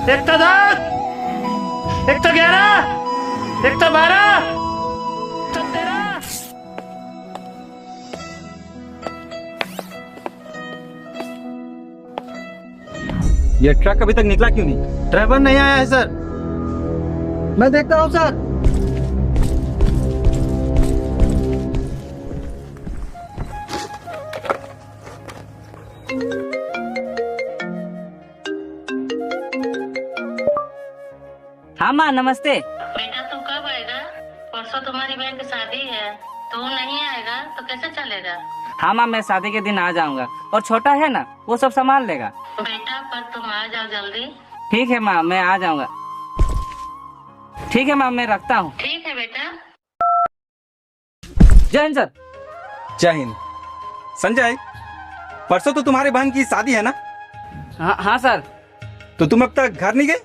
एक तो 10, एक तो 11, एक तो 12, तो 13। ये ट्रक अभी तक निकला क्यों नहीं? ड्राइवर नहीं आया है सर। मैं देखता हूँ सर। हाँ माँ नमस्ते। बेटा तू कब आएगा? परसों तुम्हारी बहन की शादी है, तू नहीं आएगा तो कैसे चलेगा? हाँ माँ मैं शादी के दिन आ जाऊंगा, और छोटा है ना वो सब संभाल लेगा। बेटा पर तुम आ जाओ जल्दी। ठीक है माँ मैं आ जाऊंगा। ठीक है माँ मैं रखता हूँ। ठीक है बेटा। जय हिंद सर। जय हिंद। संजय, परसों तो तुम्हारे बहन की शादी है ना? हाँ सर। तो तुम अब तक घर नहीं गए?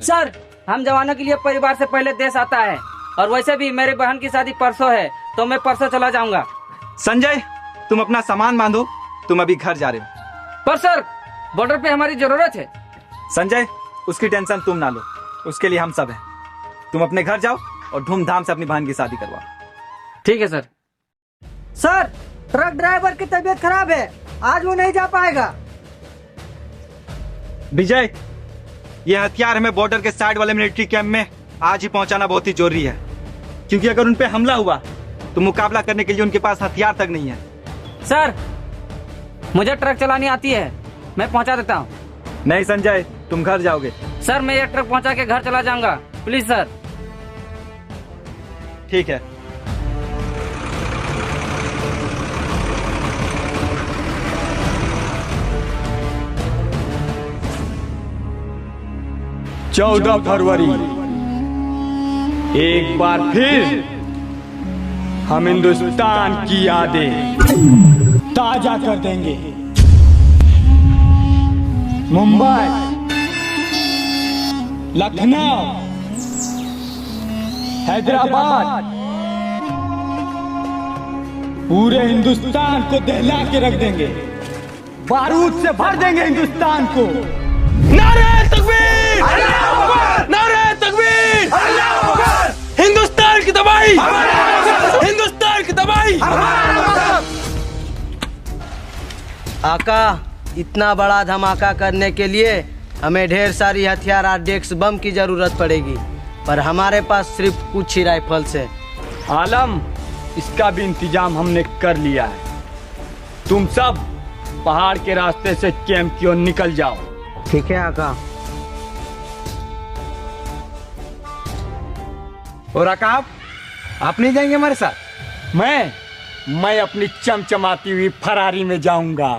सर हम जवानों के लिए परिवार से पहले देश आता है, और वैसे भी मेरी बहन की शादी परसों है, तो मैं परसों चला जाऊंगा। संजय, तुम अपना सामान बांधो, तुम अभी घर जा रहे हो। पर सर बॉर्डर पे हमारी जरूरत है। संजय, उसकी टेंशन तुम ना लो, उसके लिए हम सब हैं। तुम अपने घर जाओ और धूमधाम से अपनी बहन की शादी करवाओ। ठीक है सर। सर ट्रक ड्राइवर की तबीयत खराब है, आज वो नहीं जा पाएगा। विजय, ये हथियार हमें बॉर्डर के साइड वाले मिलिट्री कैंप में आज ही पहुंचाना बहुत ही जरूरी है, क्योंकि अगर उन पे हमला हुआ तो मुकाबला करने के लिए उनके पास हथियार तक नहीं है। सर मुझे ट्रक चलानी आती है, मैं पहुंचा देता हूँ। नहीं संजय, तुम घर जाओगे। सर मैं ये ट्रक पहुंचा के घर चला जाऊंगा, प्लीज सर। ठीक है। चौदह फरवरी एक बार फिर हम हिंदुस्तान की यादें ताजा कर देंगे। मुंबई, लखनऊ, हैदराबाद, पूरे हिंदुस्तान को दहला के रख देंगे, बारूद से भर देंगे हिंदुस्तान को। नारे तकबीर! नारे तकबीर! हिंदुस्तान की तबाही! हिंदुस्तान की तबाही! आका, इतना बड़ा धमाका करने के लिए हमें ढेर सारी हथियार और डेक्स बम की जरूरत पड़ेगी, पर हमारे पास सिर्फ कुछ ही राइफल्स है। आलम, इसका भी इंतजाम हमने कर लिया है। तुम सब पहाड़ के रास्ते से कैंप की ओर निकल जाओ। ठीक है आका। और आकाब, आप नहीं जाएंगे हमारे साथ? मैं अपनी चमचमाती हुई फरारी में जाऊंगा।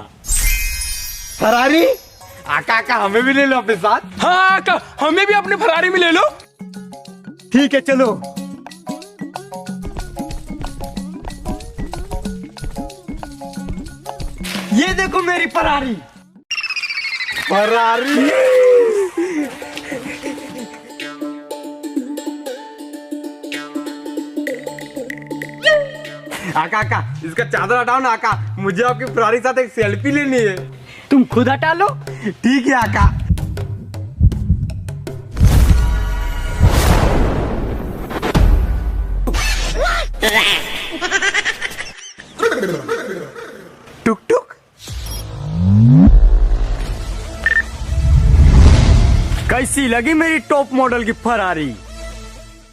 फरारी? आका हमें भी ले लो अपने साथ। हाँ आका, हमें भी अपनी फरारी में ले लो। ठीक है चलो। ये देखो मेरी फरारी। फरारी? आका इसका चादर हटाओ ना आका, मुझे आपकी फरारी साथ एक सेल्फी लेनी है। तुम खुद हटा लो। ठीक है आका। टुक टुक। कैसी लगी मेरी टॉप मॉडल की फरारी?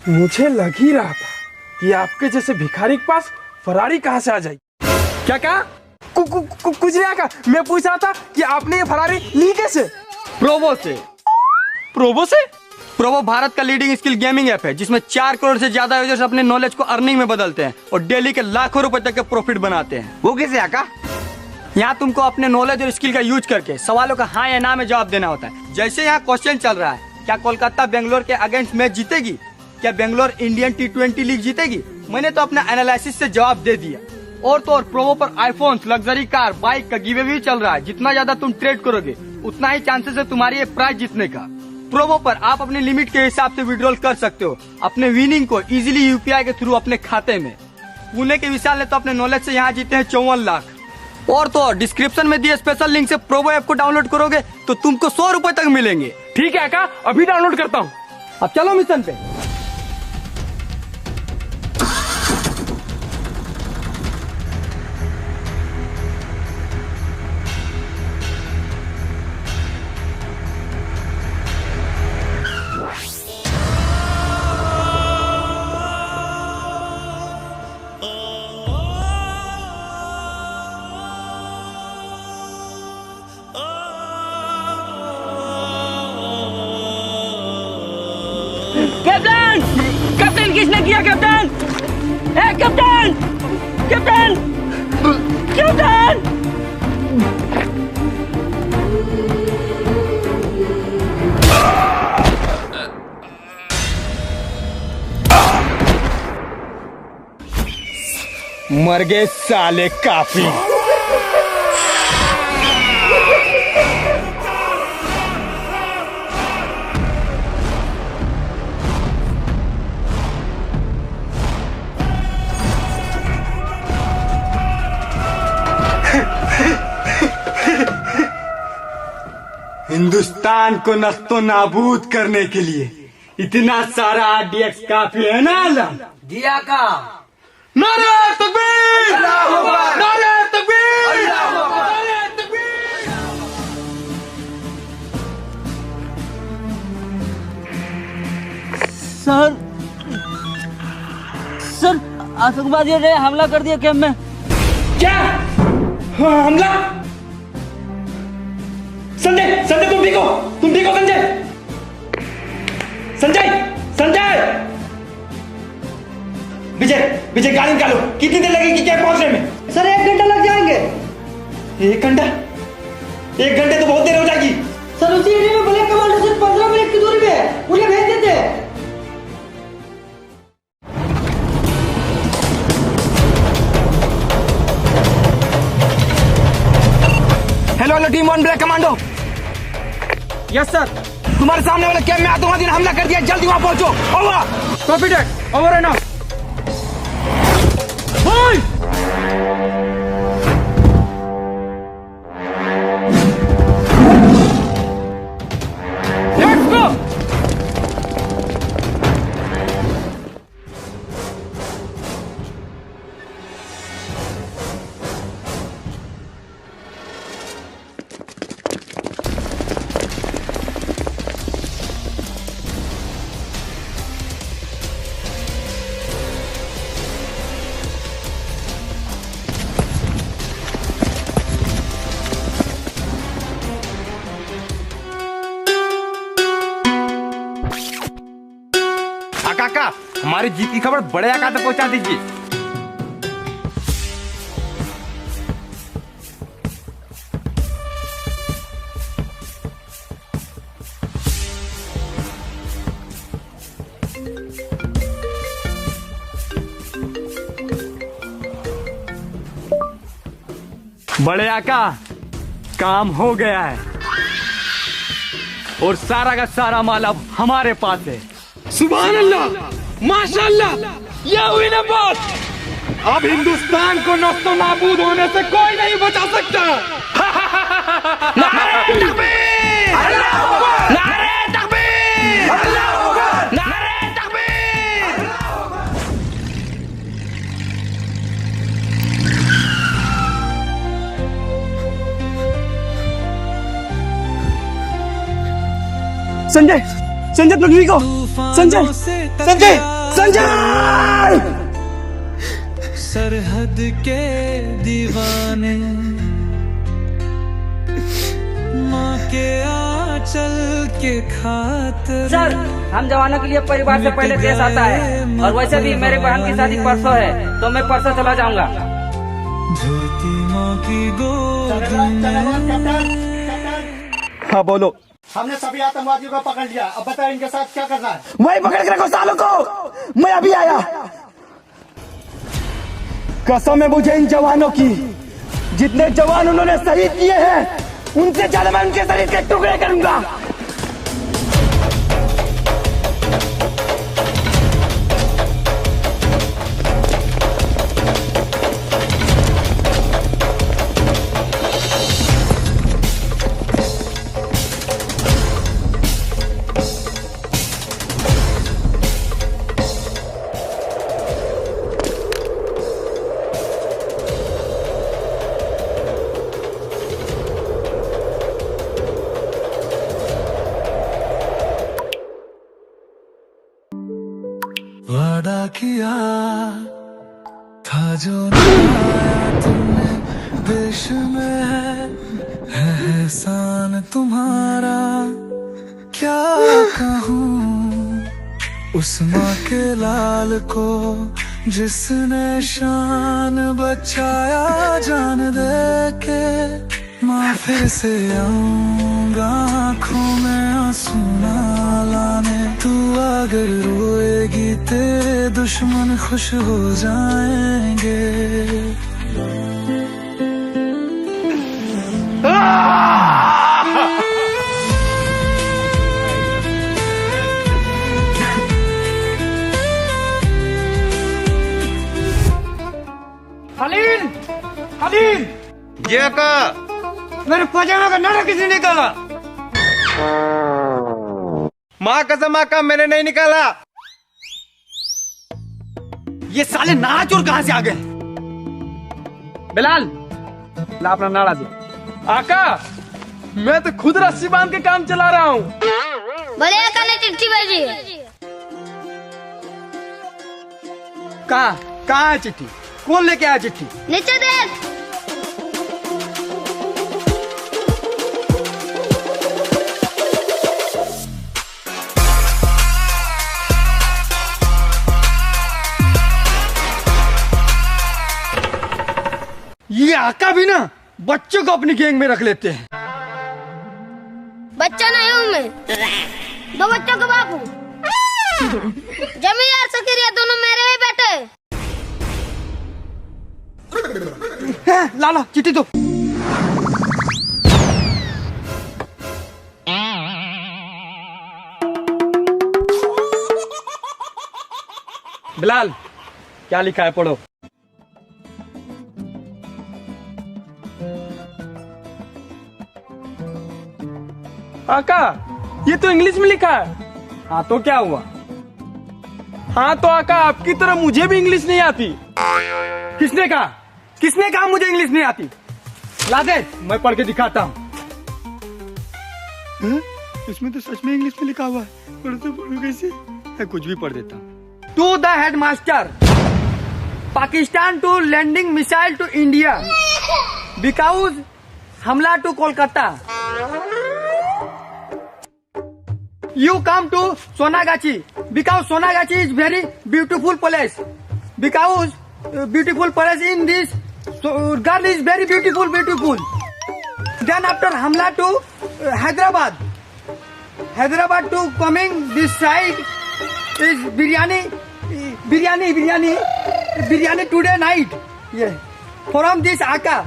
मुझे लग ही रहा था कि आपके जैसे भिखारी के पास फरारी कहाँ से आ जाएगी। क्या कहा? कुछ नहीं आका, मैं पूछ रहा था कि आपने ये फरारी ली कैसे? प्रोवो से। प्रोबो से? प्रोवो भारत का लीडिंग स्किल गेमिंग ऐप है, जिसमें 4 करोड़ से ज्यादा यूजर्स अपने नॉलेज को अर्निंग में बदलते हैं और डेली के लाखों रुपए तक के प्रॉफिट बनाते हैं। वो कैसे आका? यहाँ तुमको अपने नॉलेज और स्किल का यूज करके सवालों का हाँ या ना में जवाब देना होता है। जैसे यहाँ क्वेश्चन चल रहा है, क्या कोलकाता बेंगलोर के अगेंस्ट मैच जीतेगी? क्या बेंगलोर इंडियन T20 लीग जीतेगी? मैंने तो अपना एनालिसिस से जवाब दे दिया। और तो और प्रोमो पर आईफोन, लग्जरी कार, बाइक का गिव अवे भी चल रहा है। जितना ज्यादा तुम ट्रेड करोगे उतना ही चांसेस है तुम्हारी ये प्राइज जीतने का। प्रोमो पर आप अपनी लिमिट के हिसाब से विड्रॉल कर सकते हो अपने विनिंग को इजीली UPI के थ्रू अपने खाते में। पुणे के विशाल ने तो अपने नॉलेज से यहाँ जीते हैं 54 लाख। और तो और डिस्क्रिप्शन में दिए स्पेशल लिंक से प्रोबो ऐप को डाउनलोड करोगे तो तुमको 100 रुपए तक मिलेंगे। ठीक है आका, अभी डाउनलोड करता हूँ। अब चलो मिशन पे। कैप्टन, कैप्टन किसने किया? Captain, a captain, captain, captain. मर गए साले काफी। हिंदुस्तान को नस्तो नाबूद करने के लिए इतना सारा RDX काफी है ना आलम? दिया का नारे तकबीर! नारे तकबीर! नारे तकबीर! सर, आतंकवादियों ने हमला कर दिया कैंप में। क्या? हाँ, हमला? संजय, संजय तुम ठीक हो? तुम ठीक हो संजय? संजय, संजय! विजय, विजय गाड़ी निकालो। कितनी देर लगेगी क्या पहुंचने में? सर 1 घंटा लग जाएंगे। 1 घंटा? 1 घंटे तो बहुत देर हो जाएगी। सर उसी एरिया में ब्लैक कमांडो से 15 मिनट की दूरी पे है, उन्हें भेज देते हैं। Hello hello team 1 black commando. Yes sir. तुम्हारे सामने वाले कैंप में आतंकवादी ने हमला कर दिया, जल्दी वहां पहुंचो। Over. Copy that. Over and out. Let's go. काका, हमारी जीत की खबर बड़े आका तक पहुंचा दीजिए। बड़े आका, काम हो गया है और सारा का सारा माल अब हमारे पास है। सुभान अल्लाह, माशाअल्लाह, ये हुई ना बात। अब हिंदुस्तान को नस्तो नाबूद होने से कोई नहीं बचा सकता। नारे तकबीर! अल्लाह अकबर! नारे तकबीर! अल्लाह अकबर! नारे तकबीर! संजय, संजय तुम ठीक हो? संजय, संजय, संजय! सरहद के दीवाने माँ के आंचल के खातिर। सर, हम जवानों के लिए परिवार से पहले देश आता है और वैसे भी मेरे बहन की शादी परसों है तो मैं परसों चला जाऊंगा। धरती माँ की गोद में। हाँ बोलो। हमने सभी आतंकवादियों को पकड़ लिया, अब बताएं इनके साथ क्या करना है। वही पकड़ के रखो सालों को, मैं अभी आया। कसम है मुझे इन जवानों की, जितने जवान उन्होंने शहीद किए हैं उनसे ज्यादा मैं उनके शरीर के टुकड़े करूंगा। किया था जो निभाया तुमने देश में है एहसान तुम्हारा। क्या कहूँ उस माँ के लाल को जिसने शान बचाया जान दे के। माँ फिर से आऊंगा आँखों में आंसू ना लाने। तू अगर रोएगी तेरे दुश्मन खुश हो जाएंगे। खलील, खलील, ये का मेरे पजामा का नारा किसने निकाला? माँ कसम आका मैंने नहीं निकाला। ये साले नारा चोर कहाँ से आ गए? बिलाल, ला अपना नारा दे। आका, मैं तो खुद रस्सी बांध के काम चला रहा हूँ। बड़े आका ने चिट्ठी भेजी है। कहाँ है चिट्ठी? कौन लेके आया चिट्ठी? नीचे देख। ये आका भी ना बच्चों को अपनी गैंग में रख लेते हैं। बच्चा नहीं हूँ मैं, 2 बच्चों का बाप हूँ। जमीर सकीरिया दोनों मेरे ही बेटे। लाला चिट्ठी दो। बिलाल, क्या लिखा है पढ़ो। आका, ये तो इंग्लिश में लिखा है। हाँ तो क्या हुआ? हाँ तो आका, आपकी तरह मुझे भी इंग्लिश नहीं आती। किसने कहा? किसने कहा मुझे इंग्लिश नहीं आती? ला दे, मैं पढ़ के दिखाता हूँ। इसमें तो सच में इंग्लिश में लिखा हुआ है। पढ़ो कैसे? मैं कुछ भी पढ़ देता हूँ। To the headmaster, Pakistan to landing missile to India because हमला to Kolkata. You come to Sonagachi because Sonagachi is very beautiful place. Because beautiful place in this, so girl is very beautiful. Then after Hamla to Hyderabad to coming this side is biryani today night. Yeah. From this Aka.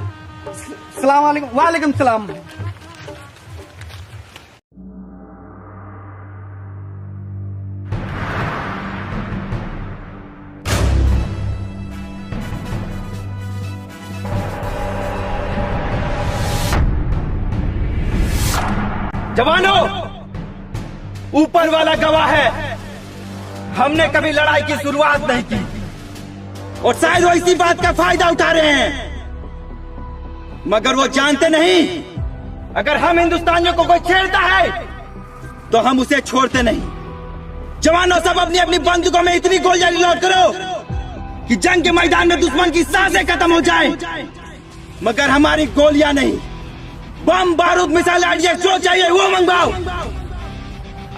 Assalamu alaikum. Wa alaikum salam. जवानों, ऊपर वाला गवाह है, हमने कभी लड़ाई की शुरुआत नहीं की और शायद वो इसी बात का फायदा उठा रहे हैं, मगर वो जानते नहीं अगर हम हिंदुस्तानियों को कोई छेड़ता है तो हम उसे छोड़ते नहीं। जवानों, सब अपनी अपनी बंदूकों में इतनी गोलियां रिलोड करो कि जंग के मैदान में दुश्मन की सांसें खत्म हो जाए, मगर हमारी गोलियां नहीं, बम बारूद मिसाइल आइडिया जो चाहिए वो मंगवाओ।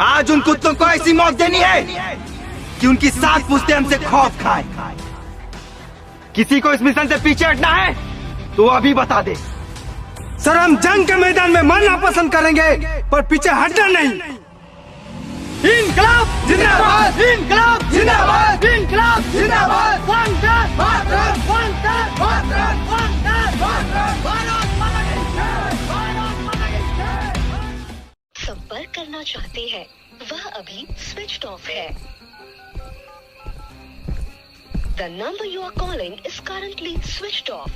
आज उन कुत्तों को ऐसी मौत देनी है कि उनकी सात पुश्ते हमसे खौफ खाए। किसी को इस मिशन से पीछे हटना है तो अभी बता दे। सर, हम जंग के मैदान में मरना पसंद करेंगे पर पीछे हटना नहीं। इनकलाब जिंदाबाद, इनकलाब जिंदाबाद, इनकलाब जिंदाबाद। संपर्क करना चाहते हैं वह अभी स्विच ऑफ है। The number you are calling is currently switched off.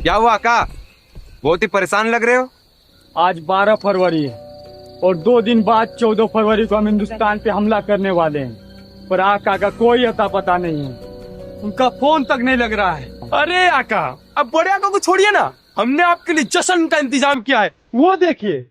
क्या हुआ का? बहुत ही परेशान लग रहे हो। आज 12 फरवरी है और 2 दिन बाद 14 फरवरी को हम हिंदुस्तान पे हमला करने वाले हैं, पर आका का कोई अता पता नहीं है। उनका फोन तक नहीं लग रहा है। अरे आका, अब बड़े आका को छोड़िए ना, हमने आपके लिए जश्न का इंतजाम किया है, वो देखिए।